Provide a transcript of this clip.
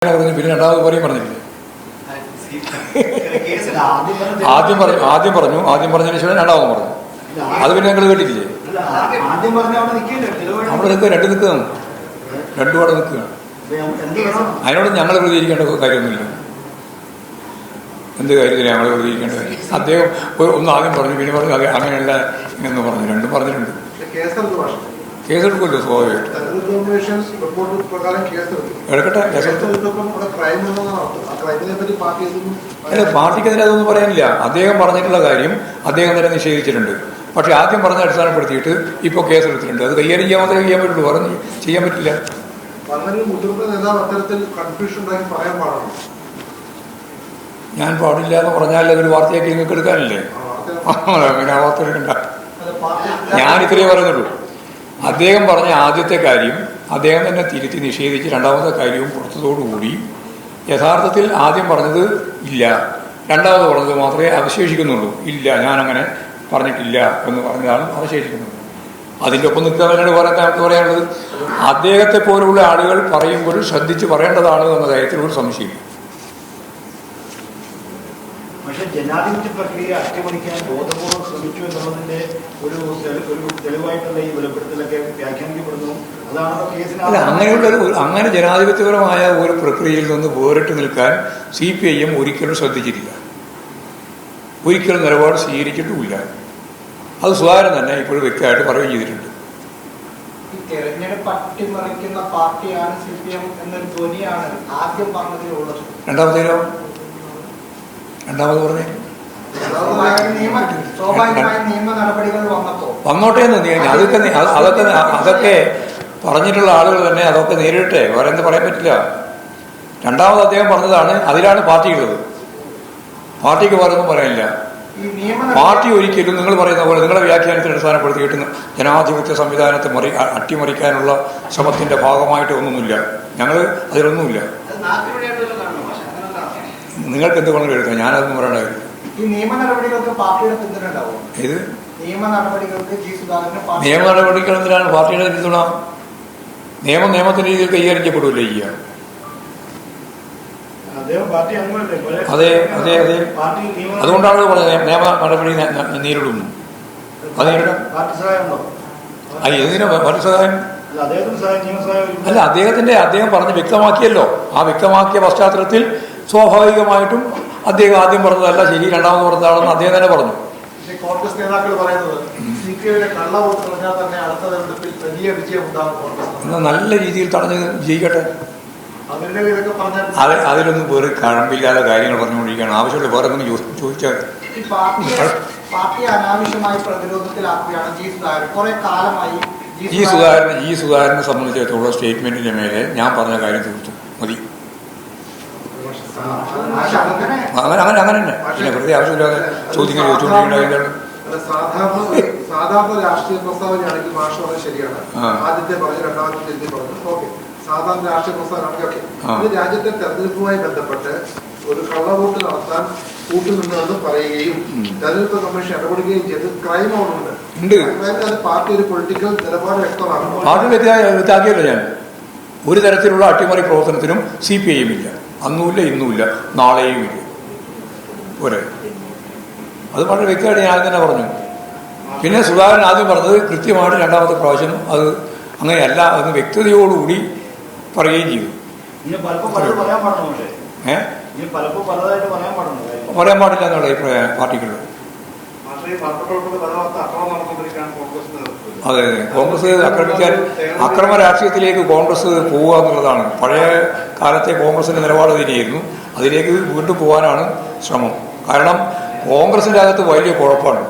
അങ്ങനെ പറഞ്ഞു, പിന്നെ രണ്ടാമത് പറഞ്ഞില്ലേ? ആദ്യം പറഞ്ഞതിന് ശേഷം രണ്ടാമതും പറഞ്ഞു. അത് പിന്നെ ഞങ്ങൾ കേട്ടിട്ടില്ലേ? അവിടെ നിൽക്കുക, രണ്ടും അവിടെ നിൽക്കുകയാണ്. അതിനോട് ഞങ്ങൾ പ്രതികരിക്കേണ്ട കാര്യമൊന്നുമില്ല. എന്ത് കാര്യത്തിലാണ് ഞങ്ങൾ പ്രതികരിക്കേണ്ട കാര്യം? അദ്ദേഹം ഒന്ന് ആദ്യം പറഞ്ഞു, പിന്നെ പറഞ്ഞു അത് അങ്ങനെയല്ല എന്ന് പറഞ്ഞു. രണ്ടും പറഞ്ഞിട്ടുണ്ട്. കേസെടുക്കുമല്ലോ സ്വാഭാവികമായിട്ട്. എടുക്കട്ടെ, അല്ല പാർട്ടിക്കെതിരെ അതൊന്നും പറയാനില്ല. അദ്ദേഹം പറഞ്ഞിട്ടുള്ള കാര്യം അദ്ദേഹം തന്നെ നിഷേധിച്ചിട്ടുണ്ട്. പക്ഷെ ആദ്യം പറഞ്ഞ അടിസ്ഥാനപ്പെടുത്തിയിട്ട് ഇപ്പോൾ കേസെടുത്തിട്ടുണ്ട്. അത് കൈകാര്യം ചെയ്യാൻ മാത്രമേ ചെയ്യാൻ പറ്റുള്ളൂ, പറഞ്ഞ് ചെയ്യാൻ പറ്റില്ല. ഞാൻ പാടില്ല എന്ന് പറഞ്ഞാൽ അതൊരു വാർത്തയാക്കി നിങ്ങൾക്ക് എടുക്കാനില്ലേ? അങ്ങനെ ആ വാർത്ത എടുക്കണ്ട. ഞാൻ ഇത്രയേ പറയുന്നുള്ളൂ. അദ്ദേഹം പറഞ്ഞ ആദ്യത്തെ കാര്യം അദ്ദേഹം തന്നെ തിരുത്തി നിഷേധിച്ച് രണ്ടാമത്തെ കാര്യവും പുറത്തതോടുകൂടി യഥാർത്ഥത്തിൽ ആദ്യം പറഞ്ഞത് ഇല്ല, രണ്ടാമത് പറഞ്ഞത് മാത്രമേ അവശേഷിക്കുന്നുള്ളൂ. ഇല്ല, ഞാനങ്ങനെ പറഞ്ഞിട്ടില്ല എന്ന് പറഞ്ഞതാണ് അവശേഷിക്കുന്നത്. അതിൻ്റെ ഒപ്പം നിൽക്കാൻ വേണ്ടി പറയാനുള്ളത് അദ്ദേഹത്തെ പോലുള്ള ആളുകൾ പറയുമ്പോൾ ശ്രദ്ധിച്ച് പറയേണ്ടതാണ് എന്ന കാര്യത്തിൽ ഒരു സംശയം. പക്ഷെ ജനാധിപത്യ പ്രക്രിയ അട്ടിമറിക്കാൻ ബോധപൂർവ്വം ശ്രമിച്ചു എന്നുള്ളതിന്റെ ഒരു തെളിവായിട്ടുള്ള ഈ വെളിപ്പെടുത്തലൊക്കെ വ്യാഖ്യാനിക്കപ്പെടുന്നു. അതാണ് കേസിൽ അങ്ങനെ ജനാധിപത്യപരമായ ഒരു പ്രക്രിയയിൽ നിന്ന് വേറിട്ട് നിൽക്കാൻ CPIM ഒരിക്കലും ശ്രദ്ധിച്ചിട്ടില്ല, ഒരിക്കലും നിലപാട് സ്വീകരിച്ചിട്ടുമില്ല. അത് സുധാകരൻ തന്നെ ഇപ്പോഴും വ്യക്തമായിട്ട് പറയുകയും ചെയ്തിട്ടുണ്ട്. തെരഞ്ഞെടുപ്പ് അട്ടിമറിക്കുന്ന പാർട്ടിയാണ് CPM എന്നൊരു ധ്വനിയാണ് ആദ്യം പറഞ്ഞതിലുള്ളത്. രണ്ടാമത് പറഞ്ഞേ വന്നോട്ടെ എന്ന് അതൊക്കെ പറഞ്ഞിട്ടുള്ള ആളുകൾ തന്നെ അതൊക്കെ നേരിട്ടെ, വേറെ എന്ത് പറയാൻ പറ്റില്ല. രണ്ടാമത് അദ്ദേഹം പറഞ്ഞതാണ്, അതിലാണ് പാർട്ടി ഉള്ളത്. പാർട്ടിക്ക് വേറൊന്നും പറയാനില്ല. പാർട്ടി ഒരിക്കലും നിങ്ങൾ പറയുന്ന പോലെ നിങ്ങളെ വ്യാഖ്യാനത്തിന് അടിസ്ഥാനപ്പെടുത്തിയിട്ട് ജനാധിപത്യ സംവിധാനത്തെ അട്ടിമറിക്കാനുള്ള ശ്രമത്തിന്റെ ഭാഗമായിട്ട് ഒന്നുമില്ല. ഞങ്ങൾ അതിലൊന്നുമില്ല. നിങ്ങൾക്ക് എന്ത് വേണമെങ്കിലും എടുക്കാം, ഞാനതൊന്നും പറയേണ്ട കാര്യം. നിയമ നടപടികൾക്ക് എന്തിനാണ് പാർട്ടിയുടെ പിന്തുണ? നിയമത്തിന്റെ രീതിയിൽ കൈകാര്യം ചെയ്യപ്പെടില്ല ചെയ്യുക. അതെ അതെ അതെ, അതുകൊണ്ടാണ് പറഞ്ഞത് നിയമ നടപടി നേരിടുന്നു. അത് നേരിടാം. എന്തിനാ പാർട്ടി സഹായം? അല്ല, അദ്ദേഹം പറഞ്ഞ് വ്യക്തമാക്കിയല്ലോ. ആ വ്യക്തമാക്കിയ പശ്ചാത്തലത്തിൽ സ്വാഭാവികമായിട്ടും അദ്ദേഹം ആദ്യം പറഞ്ഞതല്ല ശരി, രണ്ടാമത് പറഞ്ഞതാണെന്ന് അദ്ദേഹം തന്നെ പറഞ്ഞു. കോൺഗ്രസ് നേതാക്കൾ പറയുന്നത് കള്ളവോട്ട് പറഞ്ഞാൽ തന്നെ അടുത്ത തെരഞ്ഞെടുപ്പിൽ വലിയ വിജയം ഉണ്ടാകും. എന്നാൽ നല്ല രീതിയിൽ തടഞ്ഞ് ജയിക്കട്ടെ. അതിലൊന്നും വേറെ കഴമ്പില്ലാതെ കാര്യങ്ങൾ പറഞ്ഞുകൊണ്ടിരിക്കുകയാണ്. ആവശ്യമുള്ള വേറെ ഒന്നും ചോദിച്ചാൽ ഈ സുധാകരനെ സംബന്ധിച്ചിടത്തോളം സ്റ്റേറ്റ്മെന്റിന്റെ മേലെ ഞാൻ പറഞ്ഞ കാര്യം തീർത്തു മതി. അങ്ങനെ തന്നെ പിന്നെ വെറുതെ ആവശ്യമില്ലാതെ ചോദിക്കാൻ ചോദിച്ചുകൊണ്ടിരിക്കുന്ന സാധാരണ രാഷ്ട്രീയ പ്രസ്താവനയാണെങ്കിൽ മാഷ് പറഞ്ഞത് ശരിയാണ്. ആദ്യത്തെ പറഞ്ഞു, രണ്ടാമത്തെ തിരുത്തി പറഞ്ഞു. ഓക്കെ, സാധാരണ രാഷ്ട്രീയ പ്രസ്താവനയാണെങ്കിൽ ഓക്കെ. ഇത് രാജ്യത്തെ തെരഞ്ഞെടുപ്പുമായി ബന്ധപ്പെട്ട് ഒരു കള്ളവോട്ട് നടത്താൻ കൂട്ടുനിന്നെന്ന് പറയുകയും തെരഞ്ഞെടുപ്പ് കമ്മീഷൻ ഇടപെടുകയും ചെയ്ത് ക്രൈം ഉണ്ട്. അത് പാർട്ടി ഒരു പൊളിറ്റിക്കൽ നിലപാട് വ്യക്തമാക്കണം. പാർട്ടി വ്യക്തമാക്കിയല്ലോ ഞാൻ. ഒരു തരത്തിലുള്ള അട്ടിമറി പ്രവർത്തനത്തിനും CPIM ഇല്ല. അന്നുമില്ല, ഇന്നുമില്ല, നാളെയും ഇല്ല. പോരെ, അത് വളരെ വ്യക്തമായിട്ട് ഞാൻ തന്നെ പറഞ്ഞു. പിന്നെ സുധാകരൻ ആദ്യം പറഞ്ഞത് കൃത്യമായിട്ട് രണ്ടാമത്തെ പ്രാവശ്യം അത് അങ്ങനെയല്ല എന്ന് വ്യക്തതയോടുകൂടി പറയുകയും ചെയ്തു. പറയാൻ പാടില്ല എന്നുള്ള അഭിപ്രായം പാർട്ടിക്കുള്ളത്. അതെ അതെ, കോൺഗ്രസ് അക്രമ രാഷ്ട്രീയത്തിലേക്ക് കോൺഗ്രസ് പോവുക എന്നുള്ളതാണ്. പഴയ കാലത്തെ കോൺഗ്രസിന്റെ നിലപാട് തന്നെയായിരുന്നു. അതിലേക്ക് വീണ്ടും പോകാനാണ് ശ്രമം. കാരണം കോൺഗ്രസിന്റെ അകത്ത് വലിയ കുഴപ്പമാണ്.